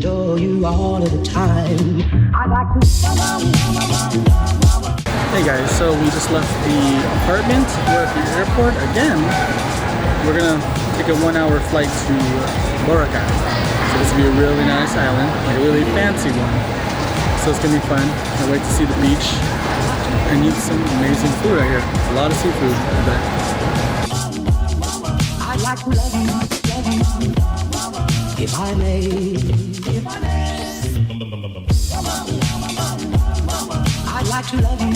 adore you all of the time. I like to. Hey guys, so we just left the apartment. We're at the airport again. We're gonna take a 1-hour flight to Boracay. So this will be a really nice island, like a really fancy one. So it's gonna be fun. Can't wait to see the beach and eat some amazing food right here. A lot of seafood, I bet. I'd like to love you, if I may. I'd like to love you,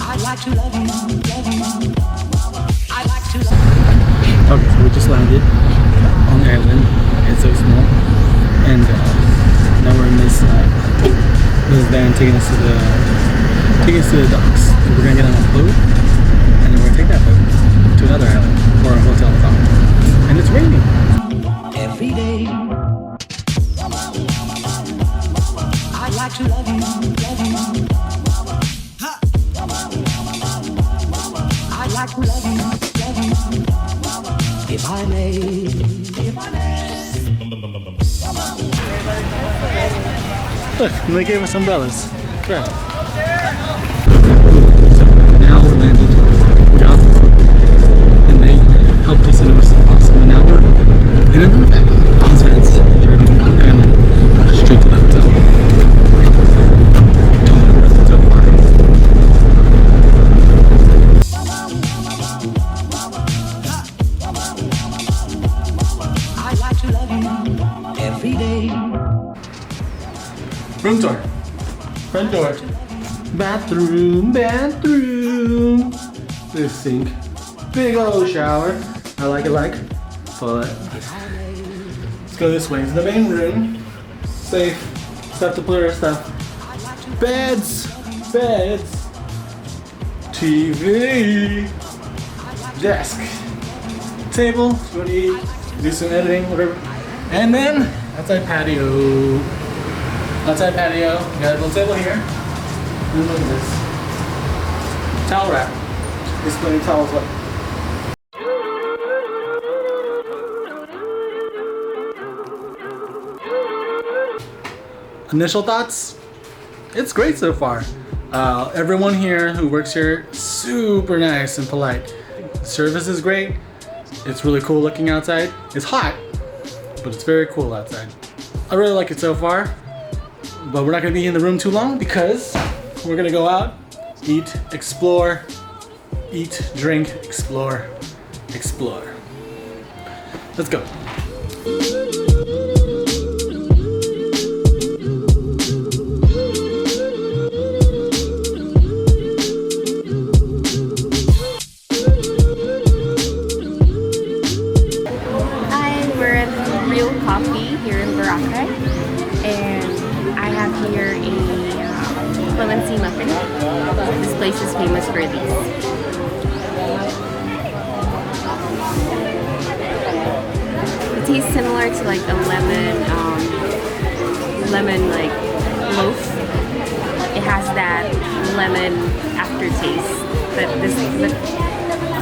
I'd like to love you, I'd like to love you. Okay, so we just landed on the island. It's so small, and now we're in this van taking us to the docks. And we're gonna get on a boat, and then we're gonna take that boat to another island or a hotel top. And it's raining Every day. I'd like to love you, I'd like to love you, if I may. Look, they gave us umbrellas. Crap. So now we're landed down, and they helped us and it was awesome. And now we're in another van. These vans driving down the island straight to the hotel. Don't know where the hotel are. I'd like to love you every day. Room tour. Front door. Bathroom. This sink. Big old shower. I like it like. Toilet. Let's go this way. It's the main room. Safe. Stuff to put our stuff. Beds. TV. Desk. Table. If you want to eat. Do some editing, whatever. And then outside patio. Outside patio, we got a little table here. And look at this. Towel rack. There's plenty of towels up. Initial thoughts? It's great so far. Everyone here who works here, super nice and polite. Service is great. It's really cool looking outside. It's hot, but it's very cool outside. I really like it so far. But we're not gonna be in the room too long because we're gonna go out, eat, explore, eat, drink, explore. Let's go. Hi, we're at Real Coffee here in Boracay, and I have here a clemency muffin. This place is famous for these. It tastes similar to like a lemon like loaf. It has that lemon aftertaste, but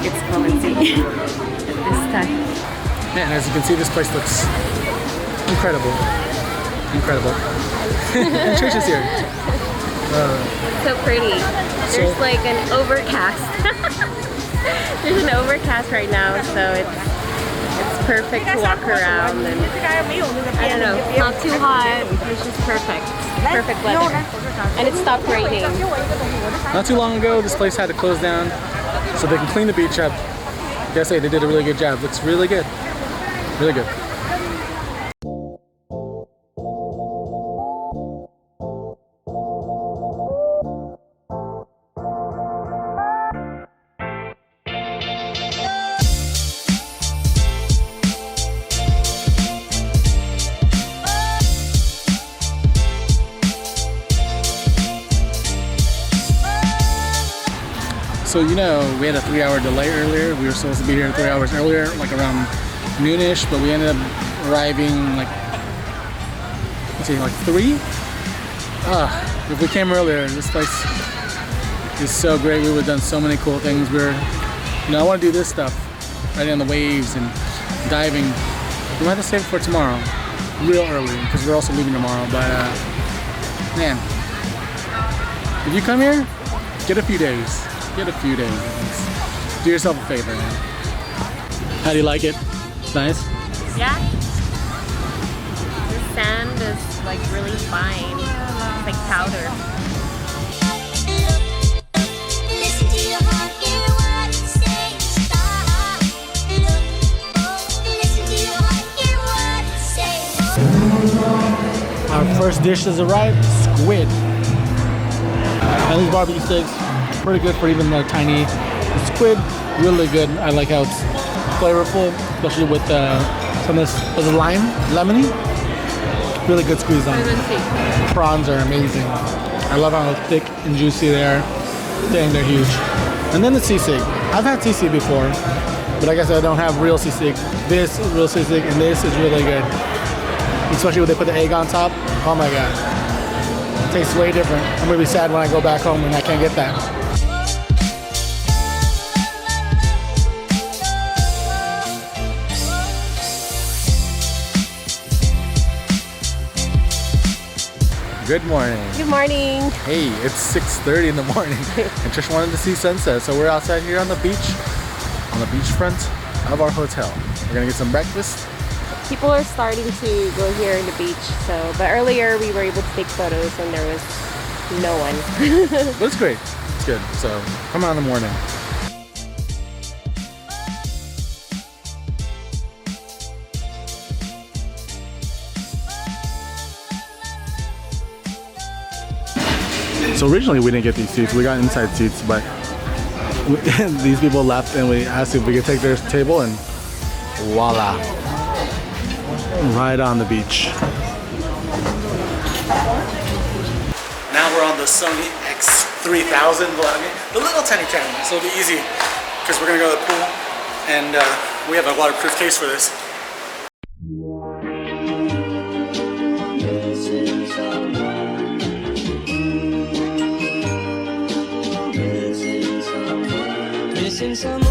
it's clemency this time. Man, as you can see, this place looks incredible. And Trish is here. So pretty. There's like an overcast. There's an overcast right now, so it's perfect to walk around. And I don't know, it's not too hot. It's just perfect. Perfect weather. And it stopped raining. Not too long ago, this place had to close down so they can clean the beach up. I gotta say, they did a really good job. Looks really good. Really good. So you know, we had a 3-hour delay earlier. We were supposed to be here 3 hours earlier, like around noonish, but we ended up arriving like, let's see, like 3? If we came earlier, this place is so great. We would have done so many cool things. I want to do this stuff, riding on the waves and diving. We might have to save it for tomorrow, real early, because we're also leaving tomorrow. But man, if you come here, get a few days. Get a few days. Do yourself a favor, man. How do you like it? It's nice? Yeah. The sand is like really fine. It's like powder. Our first dish has arrived, squid. And these barbecue sticks, pretty good for even the tiny squid. Really good. I like how it's flavorful, especially with some of this, was it lime? Lemony? Really good squeeze on it. Prawns are amazing. I love how thick and juicy they are. Dang, they're huge. And then the sisig. I've had sisig before, but like I said, I don't have real sisig. This is real sisig, and this is really good. Especially when they put the egg on top. Oh my god. It tastes way different. I'm gonna be sad when I go back home and I can't get that. Good morning. Good morning. Hey, it's 6:30 in the morning. I just wanted to see sunset, so we're outside here on the beachfront of our hotel. We're gonna get some breakfast. People are starting to go here in the beach, but earlier we were able to take photos and there was no one. But it's great. It's good. So come on in the morning. So originally we didn't get these seats. We got inside seats, but these people left and we asked if we could take their table, and voila. Right on the beach. Now we're on the Sony X3000 vlogging. The little tiny camera, so it'll be easy because we're gonna go to the pool, and we have a waterproof case for this. Missing someone.